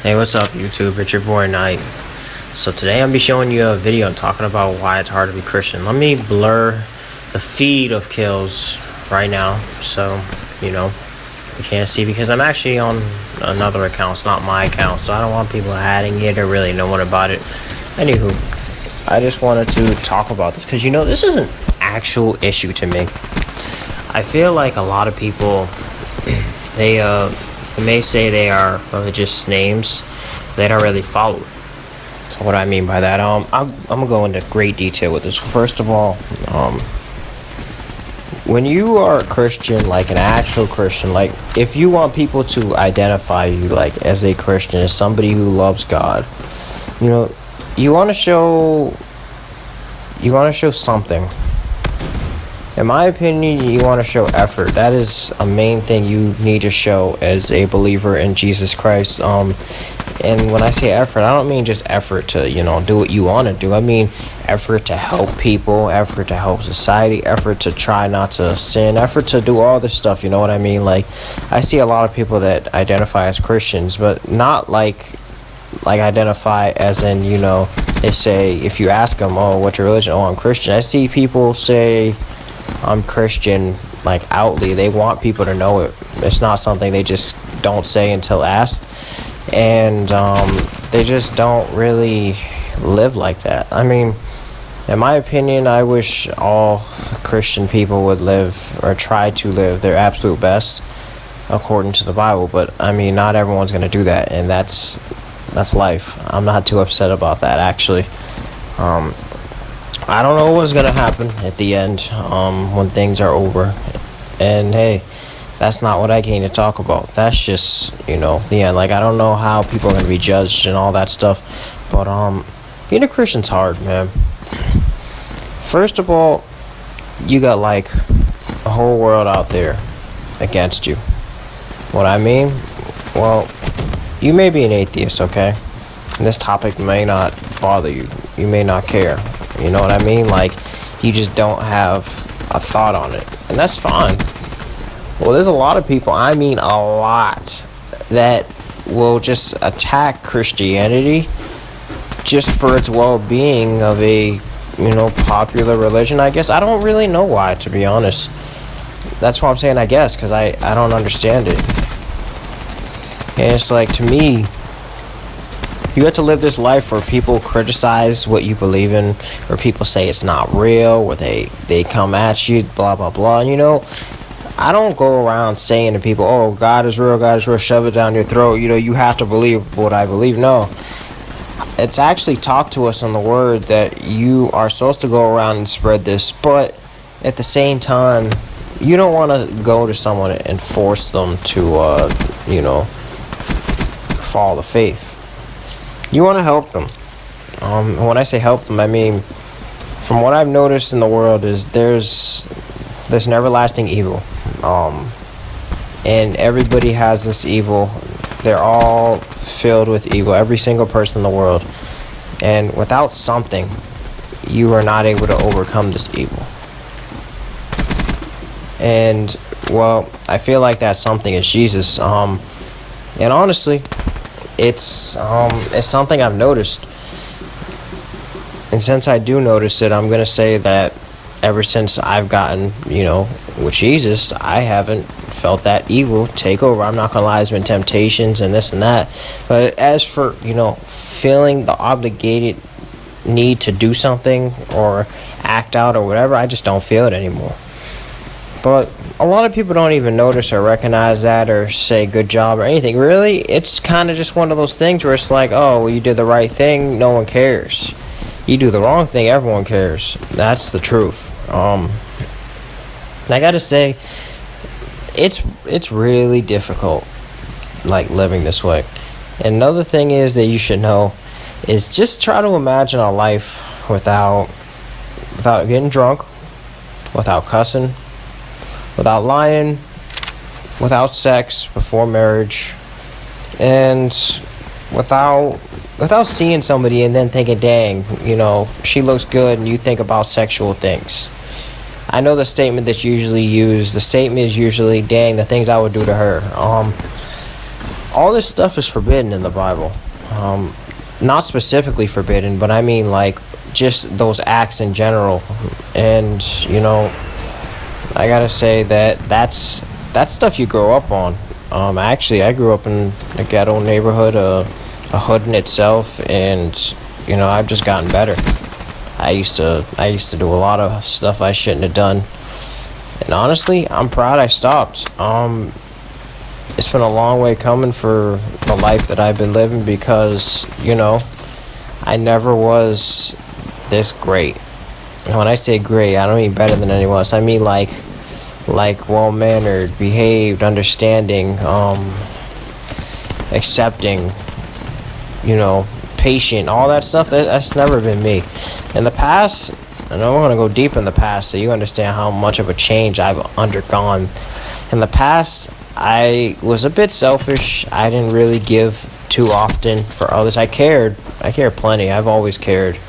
Hey, what's up YouTube? It's your boy Knight. So today I'm be showing you a video talking about why it's hard to be Christian. Let me blur the feed of kills right now so you can't see, because I'm actually on another account. It's not my account, so I don't want people adding it or really knowing about it. Anywho, I just wanted to talk about this because this is an actual issue to me. I feel like a lot of people they may say they are religious names, they don't really follow it. So what I mean by that, I'm gonna go into great detail with this. First of all, when you are a Christian, like an actual Christian, like if you want people to identify you like as a Christian, as somebody who loves God, you want to show something. In my opinion, you want to show effort. That is a main thing you need to show as a believer in Jesus Christ. And when I say effort, I don't mean just effort to, do what you want to do. I mean effort to help people, effort to help society, effort to try not to sin, effort to do all this stuff, you know what I mean? Like, I see a lot of people that identify as Christians, but not like identify as in, they say, if you ask them, oh, what's your religion? Oh, I'm Christian. I see people say, I'm Christian, like outly. They want people to know it. It's not something they just don't say until asked. And they just don't really live like that. I mean, in my opinion, I wish all Christian people would live or try to live their absolute best according to the Bible. But I mean, not everyone's going to do that, and that's life. I'm not too upset about that, actually. I don't know what's gonna happen at the end, when things are over, and hey, that's not what I came to talk about. That's just, the end. Like, I don't know how people are gonna be judged and all that stuff, but being a Christian's hard, man. First of all, you got like a whole world out there against you. What I mean? Well, you may be an atheist, okay? And this topic may not bother you. You may not care. You know what I mean? Like, you just don't have a thought on it. And that's fine. Well, there's a lot of people, I mean a lot, that will just attack Christianity just for its well-being of a, popular religion, I guess. I don't really know why, to be honest. That's why I'm saying I guess, because I don't understand it. And it's like, to me, you have to live this life where people criticize what you believe in, or people say it's not real, where they come at you, blah, blah, blah. And, I don't go around saying to people, oh, God is real, shove it down your throat. You have to believe what I believe. No. It's actually taught to us in the Word that you are supposed to go around and spread this, but at the same time, you don't want to go to someone and force them to, follow the faith. You want to help them. When I say help them, I mean, from what I've noticed in the world is there's an everlasting evil. And everybody has this evil. They're all filled with evil, every single person in the world. And without something, you are not able to overcome this evil. And, well, I feel like that something is Jesus. And honestly, it's something I've noticed. And since I do notice it, I'm going to say that ever since I've gotten, with Jesus, I haven't felt that evil take over. I'm not going to lie, there's been temptations and this and that. But as for, feeling the obligated need to do something or act out or whatever, I just don't feel it anymore. But a lot of people don't even notice or recognize that or say good job or anything. Really, it's kind of just one of those things where it's like, oh, well, you did the right thing, no one cares. You do the wrong thing, everyone cares. That's the truth. I gotta say, it's really difficult, like, living this way. And another thing is that you should know is just try to imagine a life without getting drunk, without cussing, without lying, without sex before marriage, and without seeing somebody and then thinking, dang, she looks good, and you think about sexual things. I know the statement that's usually used, the statement is usually, dang, the things I would do to her. all this stuff is forbidden in the Bible. Not specifically forbidden, but I mean like just those acts in general. And I gotta say that's stuff you grow up on. Actually, I grew up in a ghetto neighborhood, a hood in itself, and I've just gotten better. I used to do a lot of stuff I shouldn't have done, and honestly, I'm proud I stopped. It's been a long way coming for the life that I've been living because I never was this great. And when I say great, I don't mean better than anyone else. I mean like well-mannered, behaved, understanding, accepting, patient, all that stuff. That's never been me. In the past, and I'm going to go deep in the past so you understand how much of a change I've undergone. In the past, I was a bit selfish. I didn't really give too often for others. I cared plenty. I've always cared.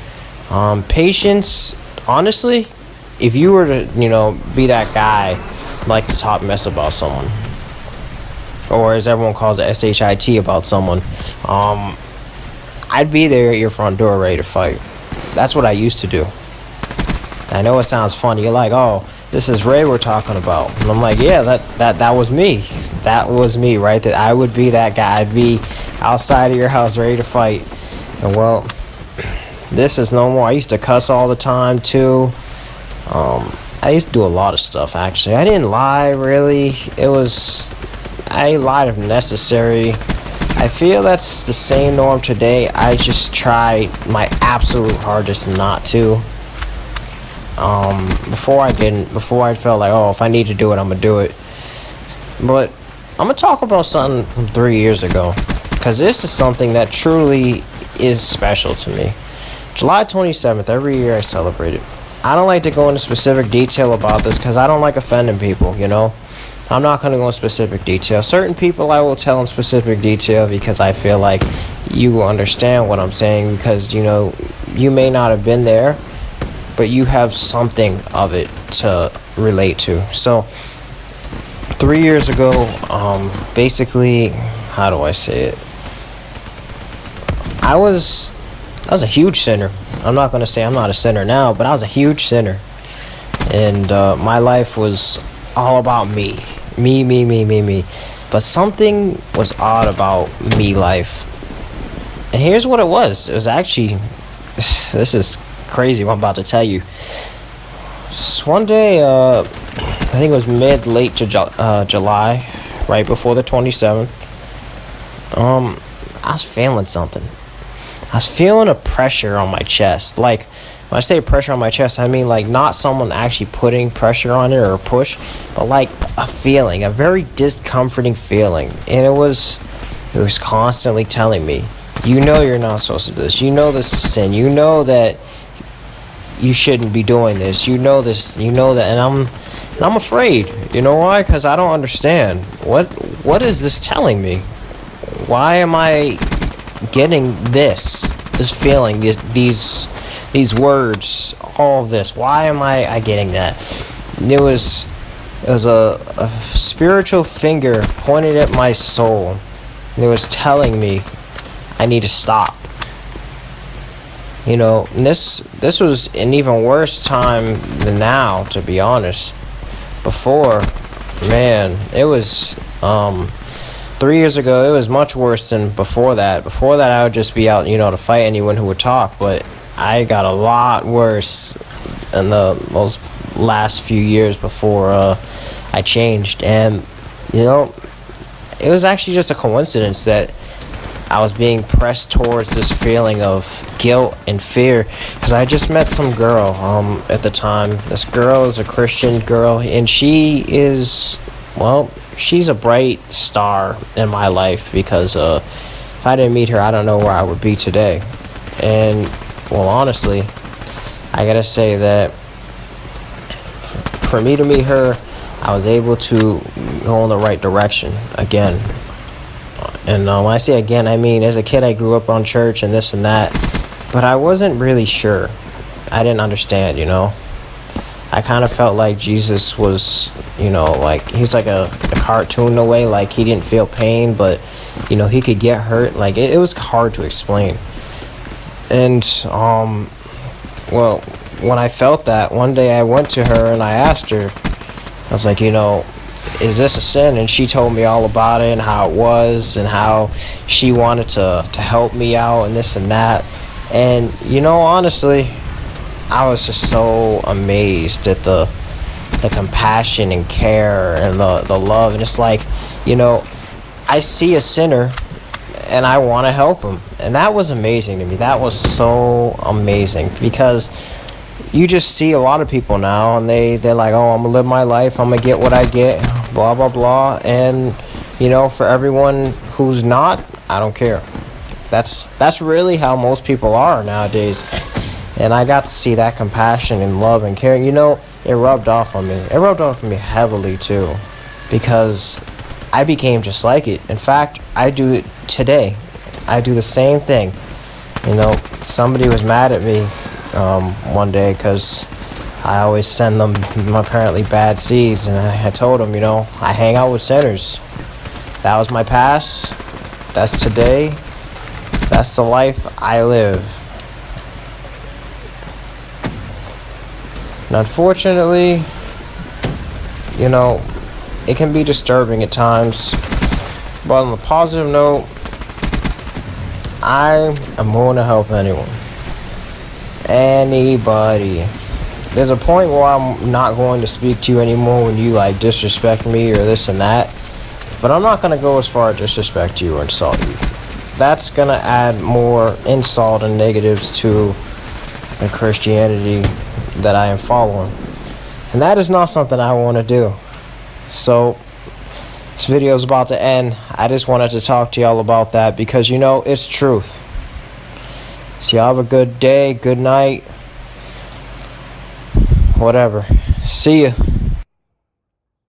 Patience, honestly, if you were to, be that guy, like to talk mess about someone, or as everyone calls it, SHIT about someone, I'd be there at your front door ready to fight. That's what I used to do. I know it sounds funny. You're like, oh, this is Ray we're talking about. And I'm like, yeah, that was me. That was me, right? That I would be that guy. I'd be outside of your house ready to fight. And well, this is no more. I used to cuss all the time too. I used to do a lot of stuff, actually. I didn't lie, really. I lied if necessary. I feel that's the same norm today. I just try my absolute hardest not to. Before I felt like, oh, if I need to do it, I'm gonna do it. But I'm gonna talk about something from 3 years ago, because this is something that truly is special to me. July 27th, every year I celebrate it. I don't like to go into specific detail about this because I don't like offending people, I'm not going to go into specific detail. Certain people I will tell in specific detail because I feel like you will understand what I'm saying because, you may not have been there, but you have something of it to relate to. So, 3 years ago, basically, how do I say it? I was a huge sinner. I'm not going to say I'm not a sinner now, but I was a huge sinner. And my life was all about me. Me. But something was odd about me life. And here's what it was. It was actually, this is crazy what I'm about to tell you. So one day, I think it was late July, right before the 27th, I was feeling something. I was feeling a pressure on my chest. Like, when I say pressure on my chest, I mean like not someone actually putting pressure on it or a push, but like a feeling, a very discomforting feeling. And it was constantly telling me, you're not supposed to do this. This is sin. That you shouldn't be doing this. This. That. And I'm afraid. You know why? Because I don't understand. What is this telling me? Why am I getting this feeling, these words, all of this? Why am I getting that? It was a spiritual finger pointed at my soul. It was telling me I need to stop. And this was an even worse time than now, to be honest. Before, man, it was 3 years ago, it was much worse than before that. Before that, I would just be out, to fight anyone who would talk. But I got a lot worse in those last few years before I changed. And, it was actually just a coincidence that I was being pressed towards this feeling of guilt and fear. Because I just met some girl at the time. This girl is a Christian girl, and she is, she's a bright star in my life because if I didn't meet her, I don't know where I would be today. And, honestly, I gotta say that for me to meet her, I was able to go in the right direction again. And when I say again, I mean, as a kid, I grew up on church and this and that, but I wasn't really sure. I didn't understand, I kind of felt like Jesus was, like he's like a cartoon in a way. Like he didn't feel pain, but he could get hurt. Like it was hard to explain. And well, when I felt that one day, I went to her and I asked her. I was like, is this a sin? And she told me all about it and how it was and how she wanted to help me out and this and that. And honestly, I was just so amazed at the compassion and care and the love. And it's like, I see a sinner and I want to help him. And that was amazing to me. That was so amazing, because you just see a lot of people now and they're like, oh, I'm gonna live my life, I'm gonna get what I get, blah blah blah. And for everyone who's not, I don't care. That's really how most people are nowadays. And I got to see that compassion and love and care. It rubbed off on me. It rubbed off on me heavily too, because I became just like it. In fact, I do it today. I do the same thing. Somebody was mad at me one day because I always send them apparently bad seeds, and I told them, I hang out with sinners. That was my past. That's today. That's the life I live. And unfortunately, it can be disturbing at times. But on the positive note, I am willing to help anyone. Anybody. There's a point where I'm not going to speak to you anymore when you disrespect me or this and that. But I'm not going to go as far as disrespect you or insult you. That's going to add more insult and negatives to the Christianity that I am following. And that is not something I want to do. So this video is about to end. I just wanted to talk to y'all about that because it's truth. So y'all have a good day, good night, whatever. See ya.